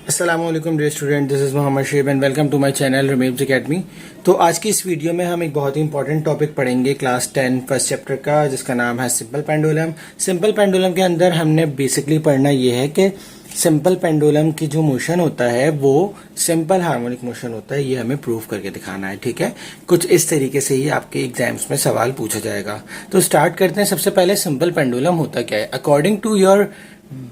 अस्सलामुअलैकुम dear student, this is Mohammad Sheb and welcome to my channel Rameebs academy. तो आज की इस वीडियो में हम एक बहुत ही इंपॉर्टेंट टॉपिक पढ़ेंगे क्लास 10 फर्स्ट चैप्टर का, जिसका नाम है सिंपल पेंडुलम। सिंपल पेंडुलम के अंदर हमने बेसिकली पढ़ना ये है कि सिंपल पेंडुलम की जो मोशन होता है वो सिंपल हार्मोनिक मोशन होता है। ये हमें प्रूव करके दिखाना है, ठीक है। कुछ इस तरीके से ही आपके एग्जाम्स में सवाल पूछा जाएगा। तो स्टार्ट करते हैं। सबसे पहले सिंपल पेंडुलम होता क्या है। According to your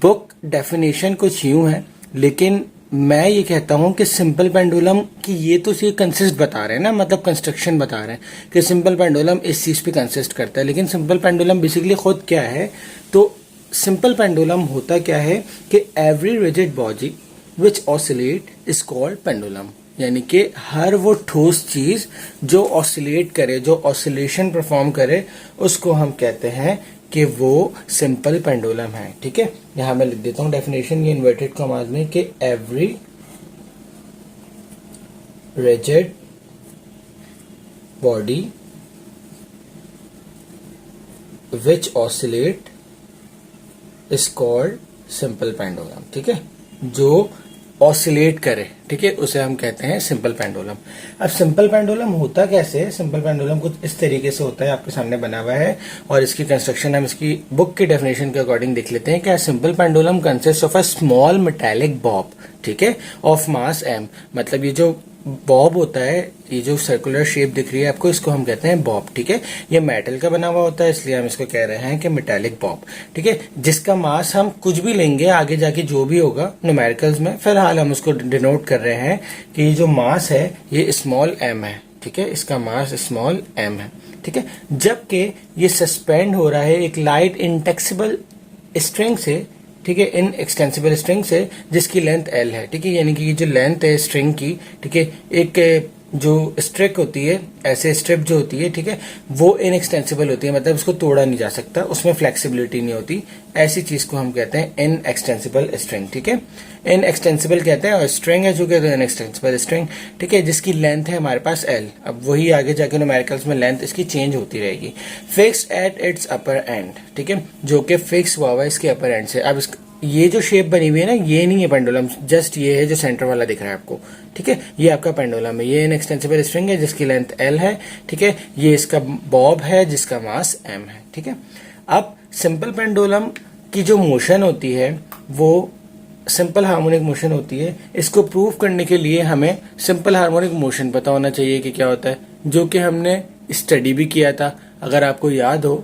book definition कुछ यूं है, लेकिन मैं ये कहता हूं कि सिंपल पेंडुलम की ये तो ये कंसिस्ट बता रहे हैं ना, मतलब कंस्ट्रक्शन बता रहे हैं कि सिंपल पेंडुलम इस चीज पे कंसिस्ट करता है। लेकिन सिंपल पेंडुलम बेसिकली खुद क्या है, तो सिंपल पेंडुलम होता क्या है कि every rigid body which oscillate is called pendulum. यानी कि हर वो ठोस चीज जो ऑसिलेट करे, जो ऑसिलेशन परफॉर्म करे, उसको हम कहते हैं कि वो सिंपल पेंडुलम है, ठीक है। यहां मैं लिख देता हूं डेफिनेशन, ये इन्वर्टेड कॉमास में, कि every rigid body which oscillate is called simple pendulum, ठीक है। जो ऑसिलेट करे, ठीक है, उसे हम कहते हैं सिंपल पेंडुलम। अब सिंपल पेंडुलम होता कैसे है। सिंपल पेंडुलम कुछ इस तरीके से होता है, आपके सामने बना हुआ है, और इसकी कंस्ट्रक्शन हम इसकी बुक की डेफिनेशन के अकॉर्डिंग देख लेते हैं। क्या simple pendulum consist of a small metallic Bob, ठीक है, ऑफ मास m। मतलब ये जो बॉब होता है, ये जो सर्कुलर शेप दिख रही है आपको, इसको हम कहते हैं बॉब, ठीक है। ये मेटल का बना हुआ होता है, इसलिए हम इसको कह रहे हैं कि मेटालिक बॉब, ठीक है। जिसका मास हम कुछ भी लेंगे आगे जाके जो भी होगा न्यूमेरिकल्स में, फिलहाल हम उसको डिनोट कर रहे हैं कि ये जो मास है ये स्मॉल m है, ठीक है। इसका मास स्मॉल m है, ठीक है। जबकि ये सस्पेंड हो रहा है एक लाइट इंटेक्सिबल स्ट्रिंग से, ठीक है, इन एक्सटेंसिबल स्ट्रिंग से, जिसकी लेंथ L है, ठीक है। यानी कि ये जो लेंथ है स्ट्रिंग की, ठीक है, एक जो स्ट्रिक होती है, ऐसे स्ट्रिप जो होती है, ठीक है, वो इन एक्सटेंसिबल होती है, मतलब उसको तोड़ा नहीं जा सकता, उसमें फ्लेक्सिबिलिटी नहीं होती। ऐसी चीज को हम कहते हैं इन एक्सटेंसिबल स्ट्रिंग, ठीक है। इन एक्सटेंसिबल कहते हैं, और स्ट्रिंग है जो कहते हैं इन एक्सटेंसिबल स्ट्रिंग, ठीक है, जिसकी लेंथ है हमारे पास L। अब वही आगे जाके न्यूमेरिकल्स में लेंथ इसकी चेंज होती रहेगी। Fix at its upper and, ठीक है, जो कि फिक्स हुआ हुआ है इसके अपर एंड से। अब ये जो शेप बनी हुई है ना, ये नहीं है पेंडुलम, जस्ट ये है जो सेंटर वाला दिख रहा है आपको, ठीक है, ये आपका पेंडुलम है। ये इन एक्सटेंसिबल स्ट्रिंग है जिसकी लेंथ L है, ठीक है। ये इसका बॉब है जिसका मास m है, ठीक है। अब सिंपल पेंडुलम की जो मोशन होती है वो सिंपल हार्मोनिक मोशन होती है। इसको प्रूव करने के लिए हमें सिंपल हार्मोनिक मोशन पता होना चाहिए कि क्या होता है, जो कि हमने स्टडी भी किया था। अगर आपको याद हो,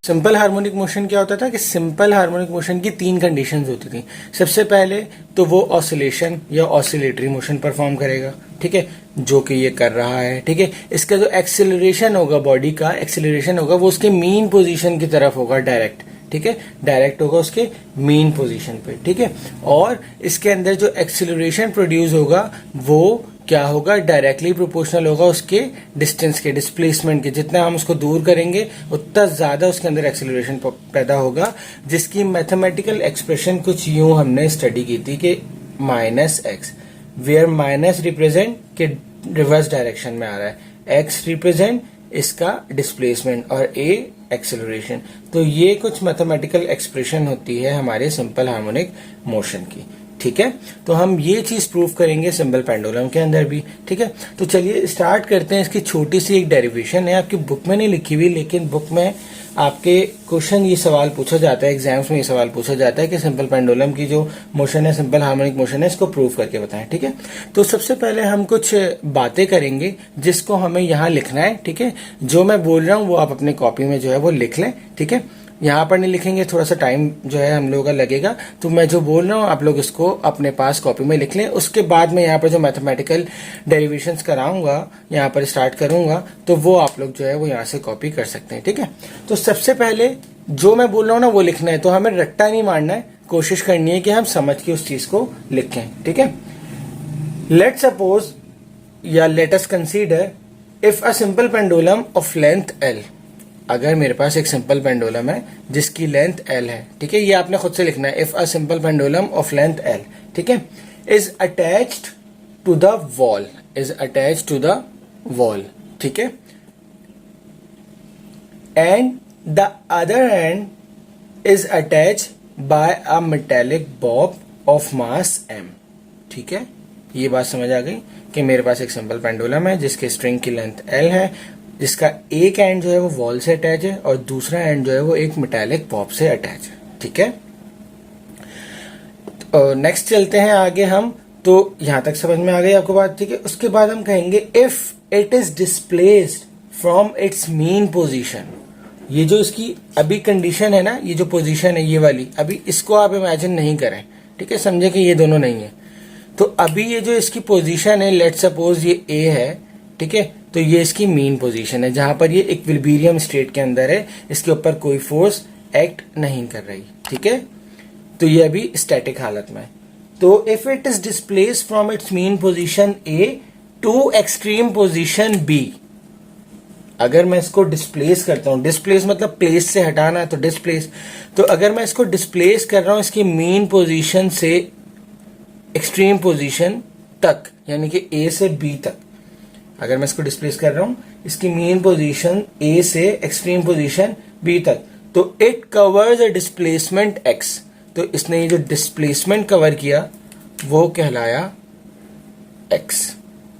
सिंपल हार्मोनिक मोशन क्या होता था कि सिंपल हार्मोनिक मोशन की 3 कंडीशंस होती थी। सबसे पहले तो वो ऑसिलेशन या ऑसिलेटरी मोशन परफॉर्म करेगा, ठीक है, जो कि ये कर रहा है, ठीक है। इसका जो एक्सेलरेशन होगा, बॉडी का एक्सेलरेशन होगा, वो उसके मीन पोजीशन की तरफ होगा डायरेक्ट, ठीक है, डायरेक्ट होगा उसके मीन पोजीशन पे, ठीक है। और इसके अंदर जो एक्सेलरेशन प्रोड्यूस होगा वो क्या होगा, डायरेक्टली प्रोपोर्शनल होगा उसके डिस्टेंस के, डिस्प्लेसमेंट के। जितना हम उसको दूर करेंगे उतना ज्यादा उसके अंदर एक्सेलरेशन पैदा होगा, जिसकी मैथमेटिकल एक्सप्रेशन कुछ यूं हमने स्टडी की थी कि -x, वेयर माइनस रिप्रेजेंट के रिवर्स डायरेक्शन में आ रहा है, x रिप्रेजेंट इसका डिस्प्लेसमेंट और a एक्सेलरेशन। तो ये कुछ मैथमेटिकल एक्सप्रेशन होती है हमारे सिंपल हार्मोनिक मोशन की, ठीक है। तो हम ये चीज प्रूव करेंगे सिंपल पेंडुलम के अंदर भी, ठीक है। तो चलिए स्टार्ट करते हैं। इसकी छोटी सी एक डेरिवेशन है, आपकी बुक में नहीं लिखी हुई, लेकिन बुक में आपके क्वेश्चन ये सवाल पूछा जाता है, एग्जाम्स में ये सवाल पूछा जाता है कि सिंपल पेंडुलम की जो मोशन है, सिंपल हार्मोनिक मोशन है, इसको प्रूव करके बताएं, ठीक है। तो सबसे पहले हम कुछ बातें करेंगे जिसको हमें यहाँ लिखना है, ठीक है। जो मैं बोल रहा हूँ वो आप अपनी कॉपी में जो है वो लिख लें, ठीक है। यहाँ पर नहीं लिखेंगे, थोड़ा सा टाइम जो है हम लोगों का लगेगा। तो मैं जो बोल रहा हूँ आप लोग इसको अपने पास कॉपी में लिख लें। उसके बाद मैं यहाँ पर जो मैथमेटिकल डेरिवेशंस कराऊंगा, यहाँ पर स्टार्ट करूंगा, तो वो आप लोग जो है वो यहाँ से कॉपी कर सकते हैं, ठीक है। तो सबसे पहले जो मैं बोल रहा हूँ ना वो लिखना है, तो हमें रट्टा नहीं मारना है, कोशिश करनी है कि हम समझ के उस चीज को लिखें, ठीक है। लेट सपोज या let us consider if a simple pendulum of length L, अगर मेरे पास एक सिंपल पेंडुलम है जिसकी लेंथ L है, ठीक है, ये आपने खुद से लिखना है, if a simple pendulum of length L, ठीक है, is attached to the wall, is attached to the wall, ठीक है, and the other end is attached by a metallic bob of mass m। ठीक है, ये बात समझ आ गई कि मेरे पास एक सिंपल पेंडुलम है जिसके स्ट्रिंग की लेंथ l है, जिसका एक एंड जो है वो वॉल से अटैच है और दूसरा एंड जो है वो एक मेटालिक बॉब से अटैच है। ठीक है, तो नेक्स्ट चलते हैं आगे हम। तो यहां तक समझ में आ गई आपको बात। ठीक है, उसके बाद हम कहेंगे if it is displaced from its mean position. ये जो इसकी अभी कंडीशन है ना, ये जो पोजीशन है ये वाली, अभी इसको आप इमेजिन नहीं करें। ठीक है, समझे कि ये दोनों नहीं है। तो अभी ये जो इसकी पोजीशन है, लेट सपोज ये ए है। ठीक है, तो ये इसकी मीन पोजीशन है जहां पर ये इक्विलिब्रियम स्टेट के अंदर है, इसके ऊपर कोई फोर्स एक्ट नहीं कर रही। ठीक है, तो ये अभी स्टैटिक हालत में है। तो if it is displace from its mean position A to extreme position B, अगर मैं इसको डिस्प्लेस करता हूं, डिस्प्लेस मतलब प्लेस से हटाना, तो डिस्प्लेस, तो अगर मैं इसको डिस्प्लेस कर रहा हूं इसकी मीन पोजीशन से एक्सट्रीम पोजीशन तक, यानी कि ए से बी तक, अगर मैं इसको डिस्प्लेस कर रहा हूं इसकी मीन पोजीशन ए से एक्सट्रीम पोजीशन बी तक, तो it covers a displacement x. तो इसने ये जो डिस्प्लेसमेंट कवर किया वो कहलाया एक्स।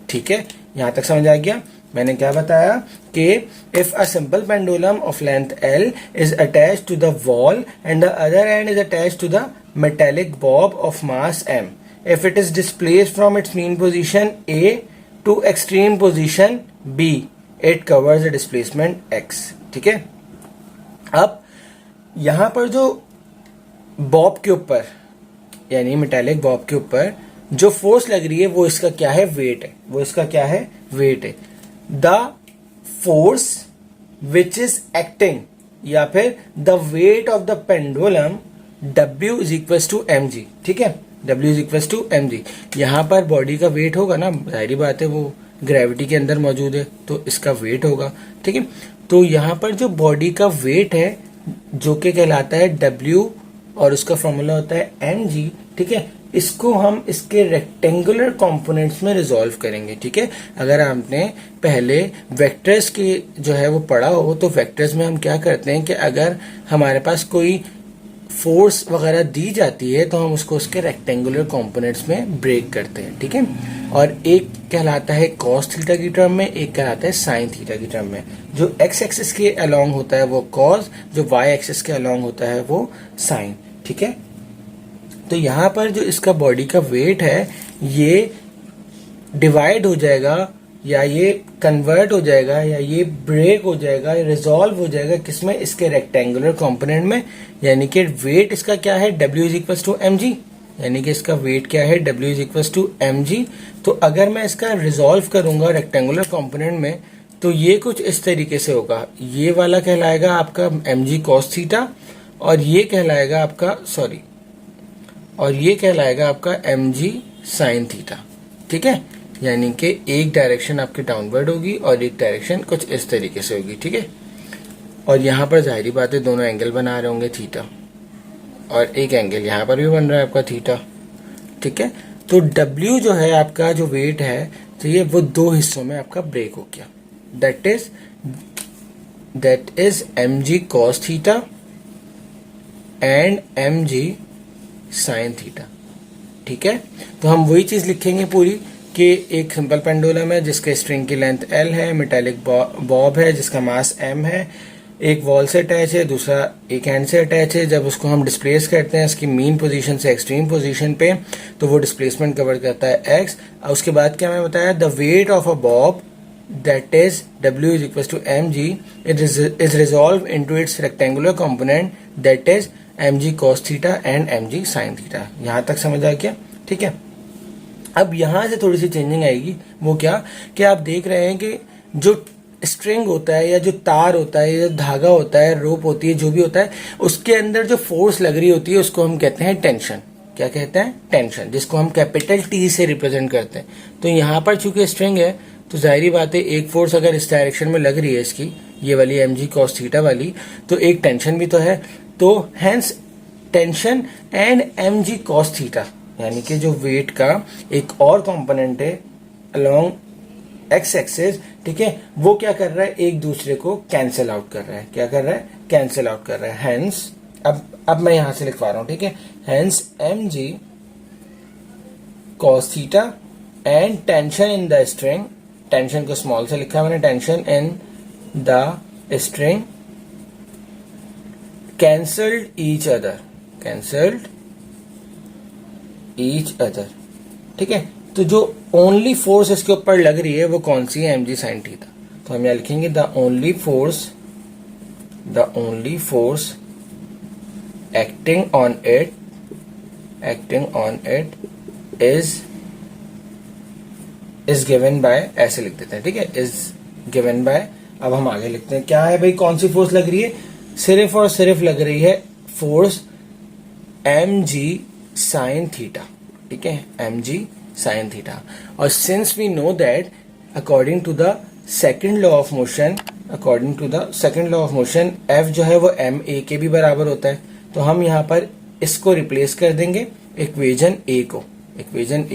ठीक है, यहां तक समझ आ गया। मैंने क्या बताया कि if a simple pendulum of length L is attached to the wall and the other end is attached to the metallic bob of mass m, if it is displaced from its mean position A to extreme position B, it covers the displacement x। ठीक है, अब यहां पर जो Bob के ऊपर यानी metallic Bob के ऊपर जो फोर्स लग रही है वो इसका क्या है, वेट है। वो इसका क्या है, वेट है। The force which is acting, या फिर the weight of the pendulum W is equal to mg। ठीक है, W is equal to mg। यहां पर बॉडी का वेट होगा ना, जाहिर बात है वो ग्रेविटी के अंदर मौजूद है तो इसका वेट होगा। ठीक है, तो यहां पर जो बॉडी का वेट है जो कि कहलाता है W और उसका फॉर्मूला होता है mg। ठीक है, इसको हम इसके रेक्टेंगुलर कंपोनेंट्स में रिजॉल्व करेंगे। ठीक है, अगर आपने पहले वेक्टर्स के जो है वो पढ़ा हो तो वेक्टर्स में हम क्या करते हैं कि अगर हमारे पास कोई फोर्स वगैरह दी जाती है तो हम उसको उसके रेक्टेंगुलर कंपोनेंट्स में ब्रेक करते हैं। ठीक है, और एक कहलाता है कॉस थीटा की टर्म में, एक कहलाता है साइन थीटा की टर्म में। जो एक्स एक्सिस के अलोंग होता है वो कॉस, जो वाई एक्सिस के अलोंग होता है वो साइन। ठीक है, तो यहां पर जो इसका बॉडी का वेट है ये डिवाइड हो जाएगा या ये कन्वर्ट हो जाएगा या ये ब्रेक हो जाएगा, रिजॉल्व हो जाएगा किसमें, इसके रेक्टेंगुलर कंपोनेंट में। यानी कि वेट इसका क्या है, W is equal to mg, यानी कि इसका वेट क्या है, W is equal to mg। तो अगर मैं इसका रिजॉल्व करूंगा रेक्टेंगुलर कंपोनेंट में तो ये कुछ इस तरीके से होगा। ये वाला कहलाएगा आपका mg cos थीटा और ये कहलाएगा आपका आपका mg sin थीटा। ठीक है, यानी कि एक डायरेक्शन आपकी डाउनवर्ड होगी और एक डायरेक्शन कुछ इस तरीके से होगी। ठीक है, और यहाँ पर जाहिर बात है दोनों एंगल बना रहे होंगे थीटा, और एक एंगल यहाँ पर भी बन रहा है आपका थीटा। ठीक है, तो W जो है आपका जो वेट है तो ये वो दो हिस्सों में आपका ब्रेक हो गया। That is mg cos theta and mg sin theta. ठीक है, तो हम वही चीज लिखेंगे पूरी कि एक सिंपल पेंडुलम है जिसके स्ट्रिंग की लेंथ L है, मेटालिक बॉब है जिसका मास m है, एक वॉल से अटैच है, दूसरा एक हैंड से अटैच है। जब उसको हम डिस्प्लेस करते हैं इसकी मीन पोजीशन से एक्सट्रीम पोजीशन पे तो वो डिस्प्लेसमेंट कवर करता है x। उसके बाद क्या मैं बताया, the weight of a bob that is W is equal to mg is resolve into its rectangular component that is mg cos theta and mg sin theta. यहां तक समझ आ गया। ठीक है, अब यहां से थोड़ी सी चेंजिंग आएगी। वो क्या कि आप देख रहे हैं कि जो स्ट्रिंग होता है या जो तार होता है या जो धागा होता है, रोप होती है, जो भी होता है, उसके अंदर जो फोर्स लग रही होती है उसको हम कहते हैं टेंशन। क्या कहते हैं, टेंशन, जिसको हम कैपिटल T से रिप्रेजेंट करते हैं। तो यहाँ पर चूंकि स्ट्रिंग है तो जाहिर बात है एक फोर्स अगर इस डायरेक्शन में लग रही है इसकी, ये वाली mg cos थीटा वाली, तो एक टेंशन भी तो है। तो hence tension and mg cos theta, यानी कि जो वेट का एक और कंपोनेंट है अलोंग एक्स एक्सिस। ठीक है, वो क्या कर रहा है, एक दूसरे को कैंसिल आउट कर रहा है। क्या कर रहा है, कैंसिल आउट कर रहा है। हेंस अब मैं यहां से लिखवा रहा हूं। ठीक है, hence mg cos theta and tension in the string, tension को स्मॉल से लिखा है मैंने, tension in the string cancelled each other, ठीक है। तो जो ओनली फोर्स इसके ऊपर लग रही है वो कौन सी है, mg sin थीटा। तो हम यहां लिखेंगे the only force acting on it is given by, ऐसे लिख देते हैं, ठीक है, इज गिवन बाय। अब हम आगे लिखते हैं क्या है भाई, कौन सी फोर्स लग रही है, सिर्फ और सिर्फ लग रही है फोर्स mg sin थीटा, ठीक है, mg sin थीटा। और since we know that according to the second law of motion, f जो है वो ma के भी बराबर होता है, तो हम यहाँ पर इसको रिप्लेस कर देंगे, इक्वेशन a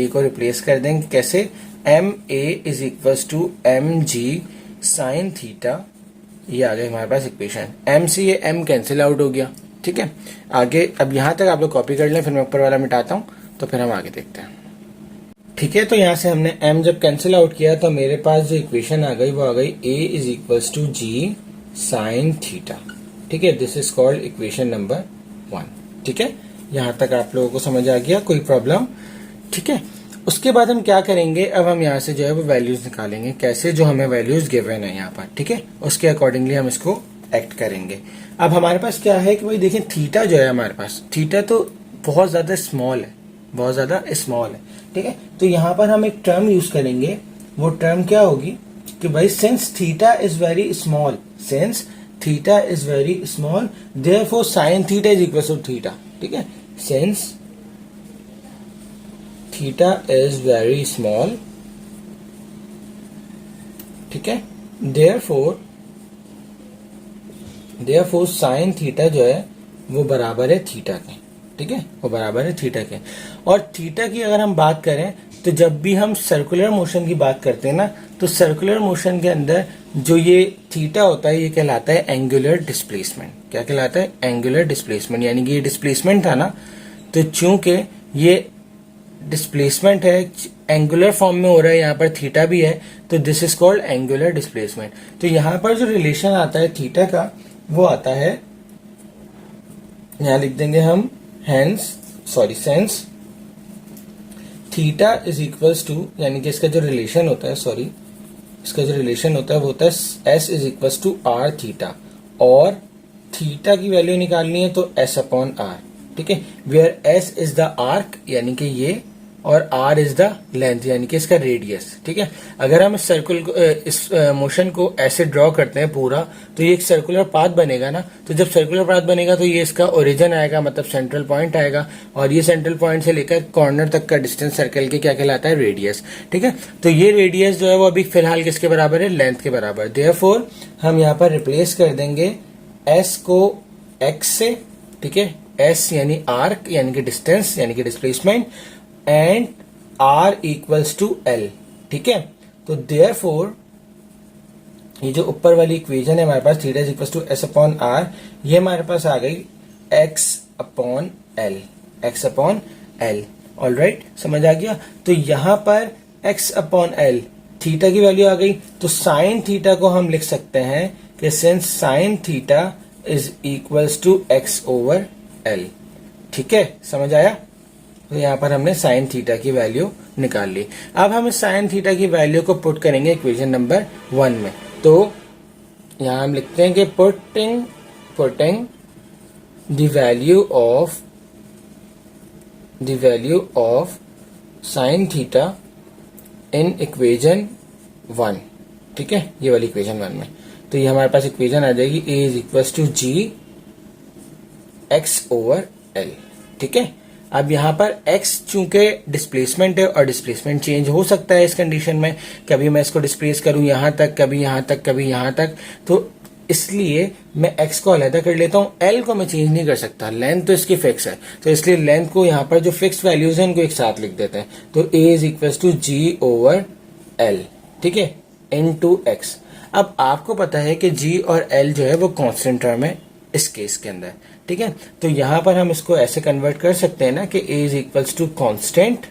को रिप्लेस कर देंगे कैसे, ma is equal to mg sin theta, ये आ गया हमारे पास इक्वेशन। m से ये m कैंसिल आउट हो गया, ठीक है। आगे अब यहां तक आप लोग कॉपी कर लें, फिर मैं ऊपर वाला मिटाता हूं, तो फिर हम आगे देखते हैं, ठीक है। तो यहां से हमने m जब कैंसिल आउट किया तो मेरे पास जो इक्वेशन आ गई वो आ गई a is equal to g sin theta, ठीक है। This is called equation number 1, ठीक है। यहां तक आप लोगों को समझ आ गया, कोई प्रॉब्लम, ठीक है। उसके बाद हम क्या करेंगे, अब हम यहाँ से जो है वो वैल्यूज निकालेंगे, कैसे, जो हमें वैल्यूज गिवन है यहाँ पर, ठीक है, उसके अकॉर्डिंगली हम इसको एक्ट करेंगे। अब हमारे पास क्या है कि भाई देखें, थीटा जो है हमारे पास, थीटा तो बहुत ज्यादा स्मॉल है, ठीक है। तो यहाँ पर हम एक टर्म यूज करेंगे, वो टर्म क्या होगी कि भाई since theta is very small, therefore sine theta is equal to theta, ठीक है। Since theta is very small, ठीक है, देयरफॉर साइन थीटा जो है वो बराबर है थीटा के, ठीक है, वो बराबर है थीटा के। और थीटा की अगर हम बात करें तो जब भी हम सर्कुलर मोशन की बात करते हैं ना, तो सर्कुलर मोशन के अंदर जो ये थीटा होता है ये कहलाता है एंगुलर डिस्प्लेसमेंट। क्या कहलाता है, एंगुलर डिस्प्लेसमेंट, यानी कि ये डिस्प्लेसमेंट था ना, तो चूंकि ये डिस्प्लेसमेंट है, एंगुलर फॉर्म में हो रहा है, यहाँ पर थीटा भी है, तो this is called angular displacement. तो यहाँ पर जो रिलेशन आता है थीटा का वो आता है, यहां लिख देंगे हम since theta is equals to, यानी कि इसका जो रिलेशन होता है, वो होता है s is equals to r theta, और थीटा की वैल्यू निकालनी है तो s अपॉन r, ठीक है, where s is the arc यानी कि ये, और r इज द लेंथ यानी कि इसका रेडियस, ठीक है। अगर हम इस मोशन को ऐसे ड्रॉ करते हैं पूरा, तो ये एक सर्कुलर पाथ बनेगा ना, तो जब सर्कुलर पाथ बनेगा तो ये इसका ओरिजिन आएगा, मतलब सेंट्रल पॉइंट आएगा, और ये सेंट्रल पॉइंट से लेकर कॉर्नर तक का डिस्टेंस सर्कल के क्या कहलाता है, रेडियस, ठीक है। तो ये रेडियस जो है वो अभी फिलहाल किसके बराबर है, लेंथ के बराबर। देयरफॉर हम यहाँ पर रिप्लेस कर देंगे s को x से, ठीक है, s यानी आर्क यानी कि डिस्टेंस यानी कि displacement, and r equals to l, ठीक है। तो देयरफॉर ये जो ऊपर वाली इक्वेशन है हमारे पास, theta is equals to s upon r, ये हमारे पास आ गई x अपॉन l, ऑलराइट, समझ आ गया। तो यहां पर x अपॉन l, थीटा की वैल्यू आ गई, तो साइन थीटा को हम लिख सकते हैं कि since sine theta is equals to x over l, ठीक है, समझ आया। तो यहाँ पर हमने साइन थीटा की वैल्यू निकाल ली। अब हम इस साइन थीटा की वैल्यू को पुट करेंगे इक्वेशन नंबर 1 में। तो यहाँ हम लिखते हैं कि putting the value of sine theta in equation 1, ठीक है, ये वाली इक्वेशन 1 में। तो ये हमारे पास इक्वेशन आ जाएगी a is equal to g x over l, ठीक है। अब यहाँ पर x चूंकि डिस्प्लेसमेंट है और डिस्प्लेसमेंट चेंज हो सकता है इस कंडीशन में, कभी मैं इसको डिस्प्लेस करूं यहां तक, कभी यहां तक, कभी यहां तक, तो इसलिए मैं x को अलग कर लेता हूं, l को मैं चेंज नहीं कर सकता, लेंथ तो इसकी फिक्स है, तो इसलिए लेंथ को यहाँ पर जो फिक्स वैल्यूज है उनको एक साथ लिख देते हैं। तो a is equal to g over l, ठीक है, इनटू x। अब आपको पता है कि g और l जो है वो कांस्टेंट टर्म है इस केस के अंदर, ठीक है। तो यहां पर हम इसको ऐसे कन्वर्ट कर सकते हैं ना कि a is equal to constant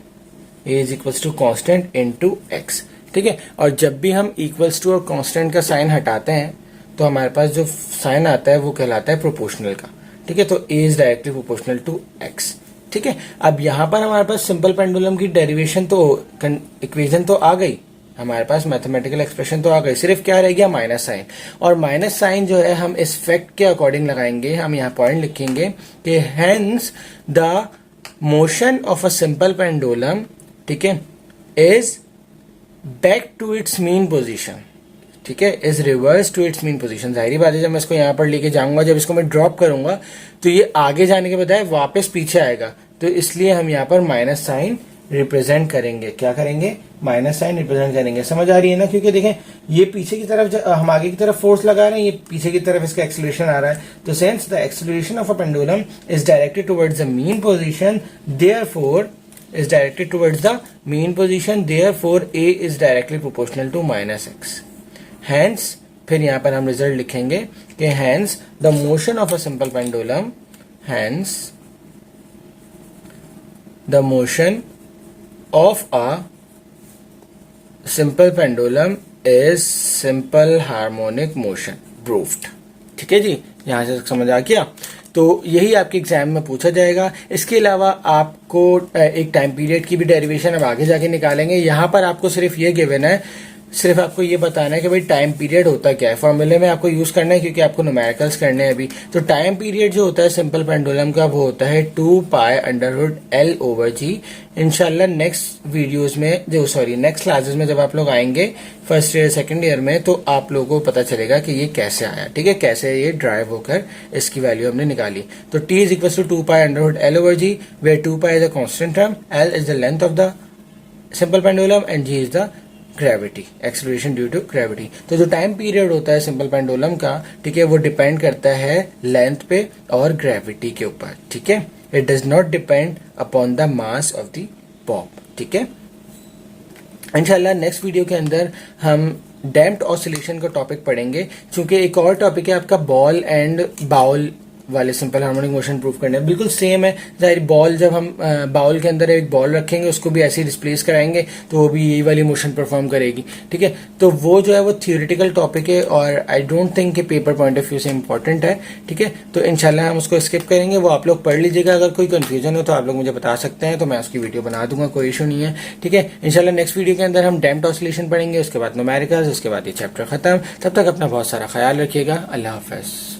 A is equals to constant into X, ठीक है। और जब भी हम इक्वल्स टू और कांस्टेंट का साइन हटाते हैं तो हमारे पास जो साइन आता है वो कहलाता है प्रोपोर्शनल का, ठीक है। तो a is directly proportional to x, ठीक है। अब यहां पर हमारे पास सिंपल पेंडुलम की डेरिवेशन तो इक्वेशन तो आ गई, हमारे पास मैथमेटिकल एक्सप्रेशन तो आ गई, सिर्फ क्या रह गया माइनस साइन। और माइनस साइन जो है हम इस फैक्ट के अकॉर्डिंग लगाएंगे, हम यहाँ पॉइंट लिखेंगे कि hence the motion of a simple pendulum, ठीक है, is back to its mean position, ठीक है, is reverse to its mean position. जाहिर बात है जब मैं इसको यहां पर लेके जाऊंगा, जब इसको मैं ड्रॉप करूंगा तो ये आगे जाने के बजाय वापस पीछे आएगा, तो इसलिए हम यहाँ पर माइनस साइन रिप्रेजेंट करेंगे। क्या करेंगे? माइनस साइन रिप्रेजेंट करेंगे। समझ आ रही है ना? क्योंकि देखें ये पीछे की तरफ हम आगे की तरफ फोर्स लगा रहे हैं, ये पीछे की तरफ इसका एक्सेलरेशन आ रहा है, तो since the acceleration of a pendulum is directed towards the mean position, therefore is directed towards the mean position, therefore a is directly proportional to minus x. Hence, फिर यहाँ पर हम रिजल्ट लिखेंगे कि hence the motion of a simple pendulum, hence the motion of a simple pendulum is simple harmonic motion proved. ठीक है जी, यहां से समझ आ गया। तो यही आपके एग्जाम में पूछा जाएगा। इसके अलावा आपको एक टाइम पीरियड की भी डेरिवेशन अब आगे जाके निकालेंगे। यहाँ पर आपको सिर्फ ये गिवन है, सिर्फ आपको ये बताना है कि भाई टाइम पीरियड होता क्या है। फॉर्मूले में आपको यूज करना है क्योंकि आपको न्यूमेरिकल्स करने हैं अभी। तो टाइम पीरियड जो होता है सिंपल पेंडुलम का वो होता है 2 pi under root L over g. इंशाल्लाह नेक्स्ट वीडियोस में नेक्स्ट क्लासेस में जब आप लोग आएंगे फर्स्ट ईयर सेकंड ईयर में, तो आप लोगों को पता चलेगा कि ये कैसे आया, ठीक है, कैसे ये ड्राइव होकर इसकी वैल्यू हमने निकाली। तो T is equal to 2 pi under root L over G, where 2 pi is a constant term, L is the length of the simple pendulum and G is the gravity, acceleration due to gravity. तो जो time period होता है simple pendulum का, ठीक है, वो depend करता है लेंथ पे और ग्रेविटी के ऊपर, ठीक है। It does not depend upon the mass of the Bob, ठीक है। इंशाल्लाह नेक्स्ट वीडियो के अंदर हम डैम्प्ड ऑसिलेशन का टॉपिक पढ़ेंगे, क्योंकि एक और टॉपिक है आपका बॉल एंड बाउल वाले सिंपल हार्मोनिक मोशन प्रूव करने। बिल्कुल सेम है। जाहिर बॉल जब हम बाउल के अंदर एक बॉल रखेंगे, उसको भी ऐसे ही डिस्प्लेस कराएंगे तो वो भी यही वाली मोशन परफॉर्म करेगी, ठीक है। तो वो जो है वो थियोरेटिकल टॉपिक है और आई डोंट थिंक कि पेपर पॉइंट ऑफ व्यू से इंपॉर्टेंट है, ठीक है। तो इंशाल्लाह हम उसको स्किप करेंगे, वो आप लोग पढ़ लीजिएगा। अगर कोई कंफ्यूजन हो तो आप लोग मुझे बता सकते हैं, तो मैं उसकी वीडियो बना दूंगा, कोई इशू नहीं है, ठीक है। इंशाल्लाह नेक्स्ट वीडियो के अंदर हम डैम्प्ड ऑसिलेशन पढ़ेंगे, उसके बाद न्यूमेरिकल्स, उसके बाद ये चैप्टर खत्म। तब तक अपना बहुत सारा ख्याल रखिएगा। अल्लाह हाफिज।